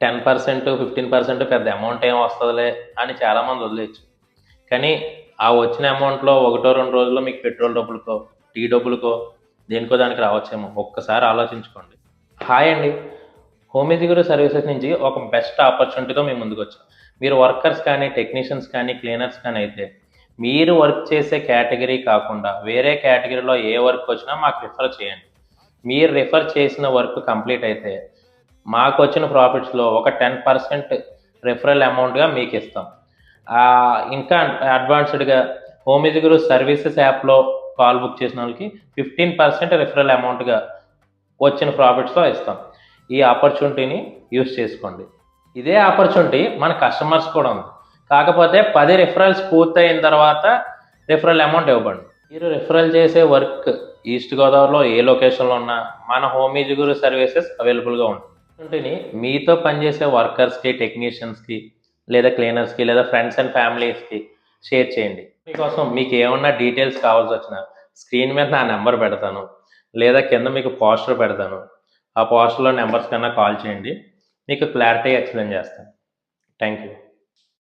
10%, 15% పెద్ద అమౌంట్ ఏం వస్తదిలే అని చాలామంది వదిలేయచ్చు. కానీ ఆ వచ్చిన అమౌంట్‌లో ఒకటో, 2 రోజుల్లో మీకు పెట్రోల్ డబ్బులకో, టీ డబ్బులకో, దేనికో దానికి రావచ్చేమో. ఒక్కసారి ఆలోచించుకోండి. హాయ్ అండి. హోమ్ ఎగ్జిక్యూటివ్ సర్వీసెస్ నుంచి ఒక బెస్ట్ ఆపర్చునిటీతో మేము ముందుకొచ్చాం. మీరు వర్కర్స్ కానీ, టెక్నీషియన్స్ కానీ, క్లీనర్స్ కానీ అయితే, మీరు వర్క్ చేసే కేటగిరీ కాకుండా వేరే కేటగిరీలో ఏ వర్క్ వచ్చినా మాకు రిఫర్ చేయండి. మీరు రిఫర్ చేసిన వర్క్ కంప్లీట్ అయితే, మాకొచ్చిన ప్రాఫిట్స్‌లో ఒక 10% రిఫరల్ అమౌంట్‌గా మీకిస్తాం. ఇంకా అడ్వాన్స్‌డ్‌గా హోమ్ ఎగ్జిక్యూటివ్ సర్వీసెస్ యాప్‌లో కాల్ బుక్ చేసినోళ్ళకి 15% రిఫరల్ అమౌంట్‌గా వచ్చిన ప్రాఫిట్స్‌లో ఇస్తాం. ఈ ఆపర్చునిటీని యూజ్ చేసుకోండి. ఇదే ఆపర్చునిటీ మన కస్టమర్స్ కూడా ఉంది. కాకపోతే 10 రిఫరల్స్ పూర్తయిన తర్వాత రిఫరల్ అమౌంట్ ఇవ్వబడును. మీరు రిఫరల్ చేసే వర్క్ ఈస్ట్ గోదావరిలో ఏ లొకేషన్‌లో ఉన్నా మన హోమ్ ఎగ్జిక్యూటివ్ సర్వీసెస్ అవైలబుల్‌గా ఉంటాయి. ఆపర్చునిటీని మీతో పనిచేసే వర్కర్స్‌కి, టెక్నీషియన్స్‌కి లేదా క్లీనర్స్‌కి లేదా ఫ్రెండ్స్ అండ్ ఫ్యామిలీస్‌కి షేర్ చేయండి. మీకోసం మీకు ఏమన్నా డీటెయిల్స్ కావాల్సొచ్చినా స్క్రీన్ మీద నా నెంబర్ పెడతాను. లేదా కింద మీకు పోస్టర్ పెడతాను. ఆ పోస్టర్‌లో నెంబర్స్ కన్నా కాల్ చేయండి. మీకు క్లారిటీగా ఎక్స్‌ప్లెయిన్ చేస్తాను. Thank you.